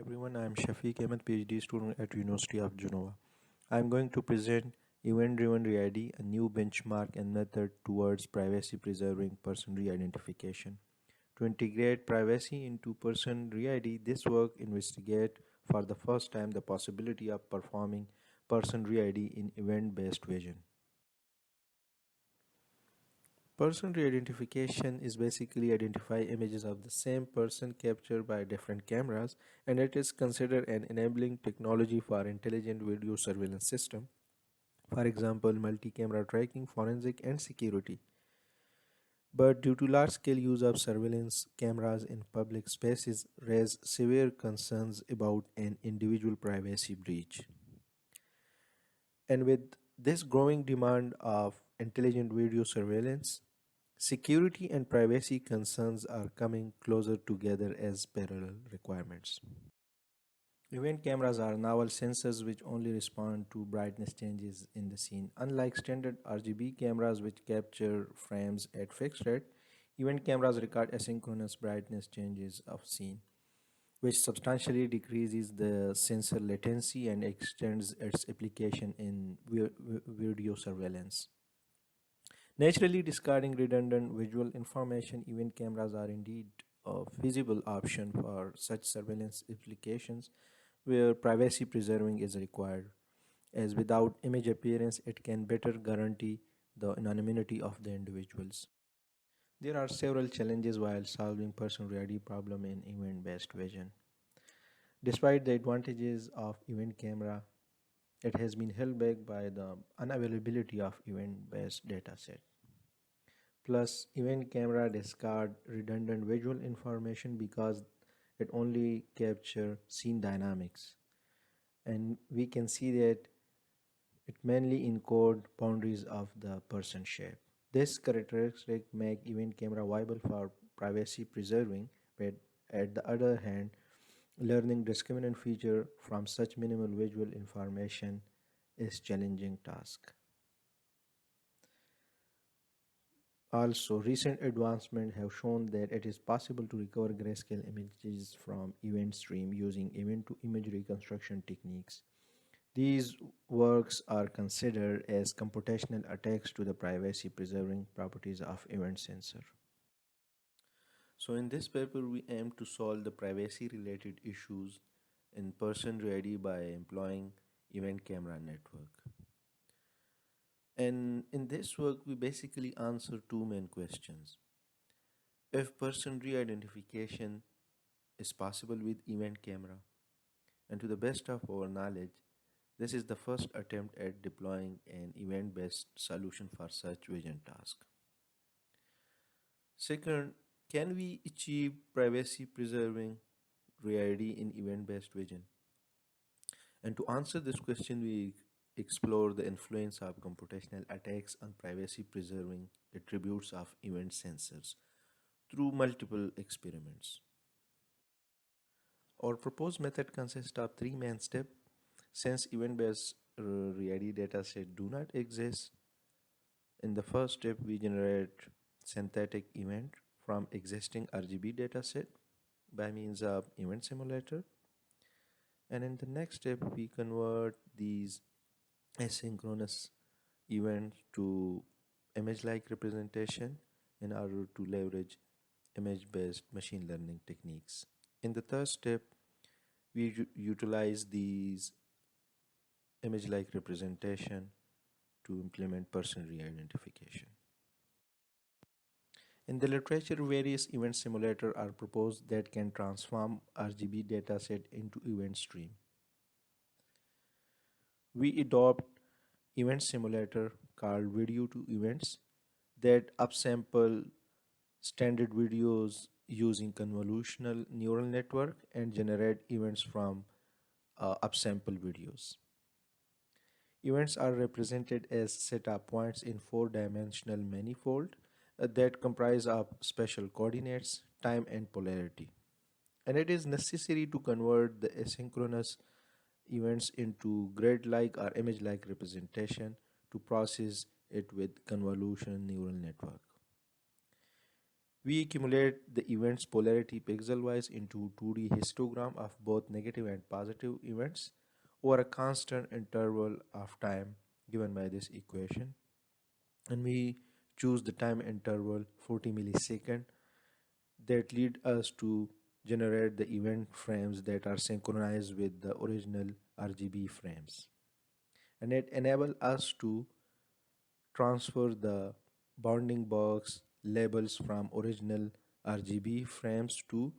everyone. I am Shafiq Ahmad, PhD student at University of Genova. I am going to present event-driven re-ID, a new benchmark and method towards privacy-preserving person re-identification. To integrate privacy into person re-ID, this work investigate for the first time the possibility of performing person re-ID in event-based vision. Person re-identification is basically identify images of the same person captured by different cameras, and it is considered an enabling technology for intelligent video surveillance system. For example, multi-camera tracking, forensic, and security. But due to large-scale use of surveillance cameras in public spaces raise severe concerns about an individual privacy breach. And with this growing demand of intelligent video surveillance, security and privacy concerns are coming closer together as parallel requirements. Event cameras are novel sensors which only respond to brightness changes in the scene. Unlike standard RGB cameras which capture frames at fixed rate, event cameras record asynchronous brightness changes of scene, which substantially decreases the sensor latency and extends its application in video surveillance. Naturally, discarding redundant visual information, event cameras are indeed a feasible option for such surveillance applications where privacy preserving is required, as without image appearance, it can better guarantee the anonymity of the individuals. There are several challenges while solving person ready problem in event-based vision. Despite the advantages of event camera, it has been held back by the unavailability of event-based dataset. Plus, event camera discard redundant visual information because it only capture scene dynamics. And we can see that it mainly encode boundaries of the person shape. This characteristic make event camera viable for privacy preserving, but at the other hand, learning discriminant feature from such minimal visual information is challenging task. Also, recent advancements have shown that it is possible to recover grayscale images from event stream using event-to-image reconstruction techniques. These works are considered as computational attacks to the privacy-preserving properties of event sensor. So in this paper, we aim to solve the privacy-related issues in person ready by employing event camera network. And in this work, we basically answer two main questions. If person re-identification is possible with event camera, and to the best of our knowledge, this is the first attempt at deploying an event-based solution for such vision task. Second, can we achieve privacy-preserving re-ID in event-based vision? And to answer this question, we explore the influence of computational attacks on privacy-preserving attributes of event sensors through multiple experiments. Our proposed method consists of three main steps. Since event-based re-ID dataset do not exist, in the first step we generate synthetic event from existing RGB dataset by means of event simulator. And in the next step, we convert these asynchronous events to image-like representation in order to leverage image-based machine learning techniques. In the third step, we utilize these image-like representation to implement person re-identification. In the literature, various event simulators are proposed that can transform RGB dataset into event stream. We adopt event simulator called video to events that upsample standard videos using convolutional neural network and generate events from upsample videos. Events are represented as set of points in four-dimensional manifold that comprise of spatial coordinates, time, and polarity. And it is necessary to convert the asynchronous events into grid-like or image-like representation to process it with convolutional neural network. We accumulate the event's polarity pixel-wise into 2D histogram of both negative and positive events over a constant interval of time given by this equation. And we choose the time interval 40 millisecond that lead us to generate the event frames that are synchronized with the original RGB frames. And it enable us to transfer the bounding box labels from original RGB frames to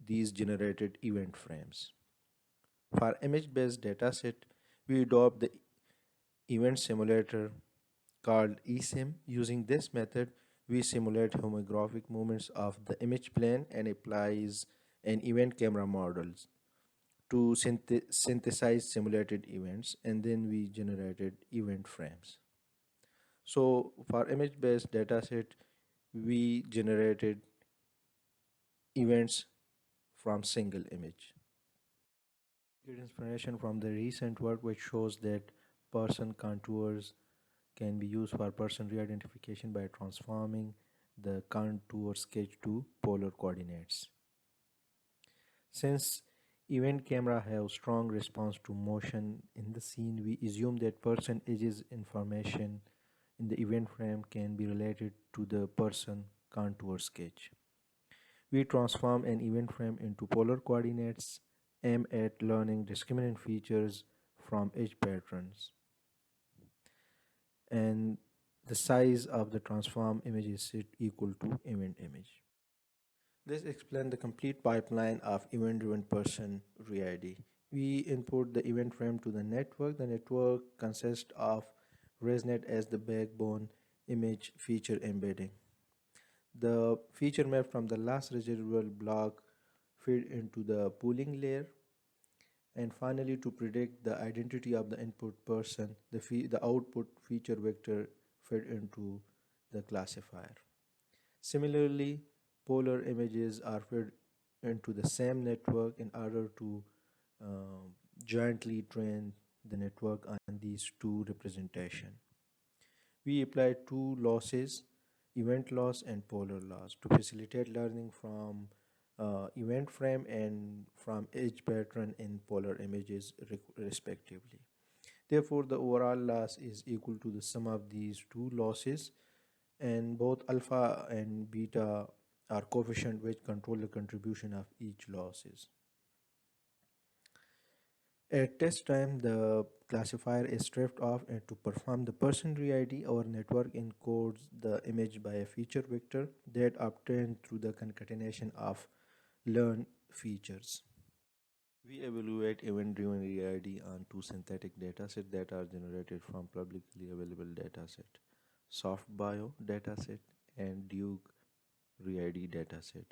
these generated event frames. For image-based dataset, we adopt the event simulator called eSIM. Using this method, we simulate homographic movements of the image plane and applies an event camera models to synthesize simulated events, and then we generated event frames. So for image-based dataset, we generated events from single image. Get inspiration from the recent work which shows that person contours can be used for person re-identification by transforming the contour sketch to polar coordinates. Since event camera have strong response to motion in the scene, we assume that person edges information in the event frame can be related to the person contour sketch. We transform an event frame into polar coordinates, aim at learning discriminant features from edge patterns, and the size of the transform image is set equal to event image. This explains the complete pipeline of event-driven person re-ID. We input the event frame to the network. The network consists of ResNet as the backbone image feature embedding. The feature map from the last residual block feed into the pooling layer, and finally to predict the identity of the input person, the output feature vector fed into the classifier. Similarly, polar images are fed into the same network in order to jointly train the network on these two representation. We apply two losses, event loss and polar loss, to facilitate learning from event frame and from edge pattern in polar images respectively. Therefore, the overall loss is equal to the sum of these two losses, and both alpha and beta are coefficient which control the contribution of each losses. At test time, the classifier is stripped off, and to perform the person re-ID, our network encodes the image by a feature vector that obtained through the concatenation of learned features. We evaluate event-driven re-ID on two synthetic datasets that are generated from publicly available dataset, SoftBio dataset and Duke re-ID dataset.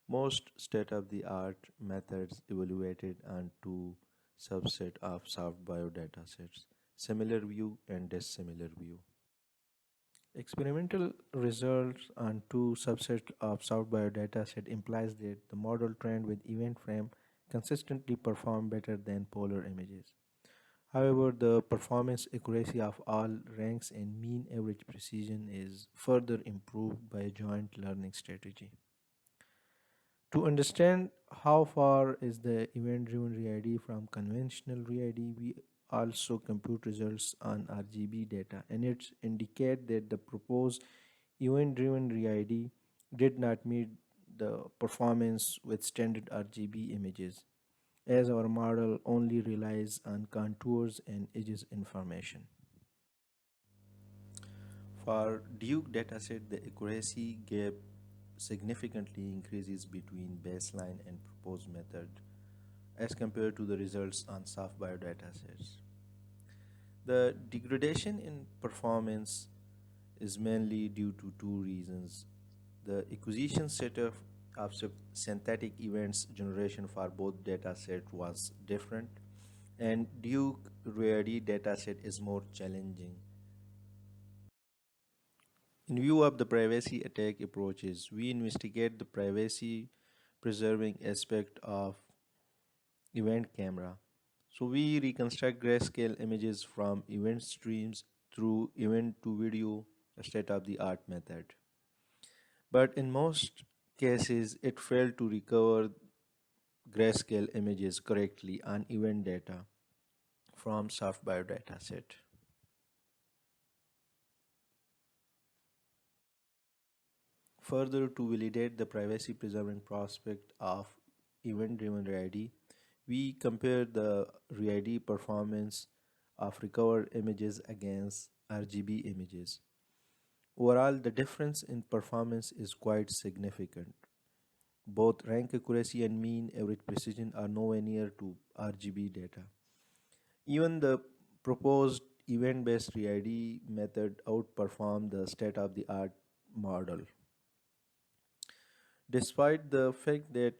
Most state-of-the-art methods evaluated on two subset of SoftBio datasets, similar view and dissimilar view. Experimental results on two subsets of SoftBio dataset implies that the model trained with event frame consistently perform better than polar images. However, the performance accuracy of all ranks and mean average precision is further improved by a joint learning strategy. To understand how far is the event-driven re-ID from conventional re-ID, we also compute results on RGB data, and it indicate that the proposed event-driven re-ID did not meet the performance with standard RGB images, as our model only relies on contours and edges information. For Duke dataset, the accuracy gap significantly increases between baseline and proposed method as compared to the results on SoftBio datasets. The degradation in performance is mainly due to two reasons. The acquisition setup of synthetic events generation for both datasets was different, and Duke Rarity dataset is more challenging. In view of the privacy attack approaches, we investigate the privacy preserving aspect of event camera. So we reconstruct grayscale images from event streams through event to video, a state of the art method. But in most cases, it failed to recover grayscale images correctly on event data from soft biodata set. Further, to validate the privacy preserving prospect of event driven RID, we compare the RID performance of recovered images against RGB images. Overall, the difference in performance is quite significant. Both rank accuracy and mean average precision are nowhere near to RGB data. Even the proposed event based RID method outperformed the state of the art model. Despite the fact that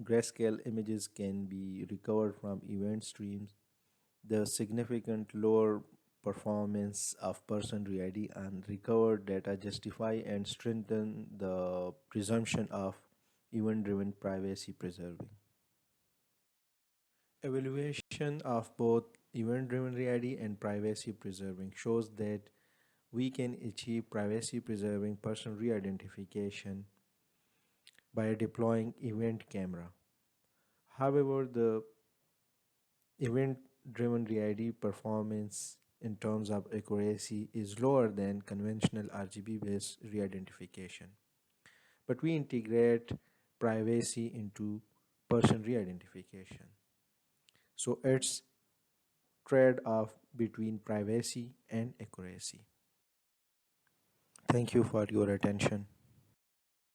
grayscale images can be recovered from event streams, the significant lower performance of person RID and recovered data justify and strengthen the presumption of event driven privacy preserving. Evaluation of both event driven RID and privacy preserving shows that we can achieve privacy preserving person re identification by deploying event camera. However, the event driven RID performance in terms of accuracy is lower than conventional RGB based re identification. But we integrate privacy into person re identification. So it's trade off between privacy and accuracy. Thank you for your attention.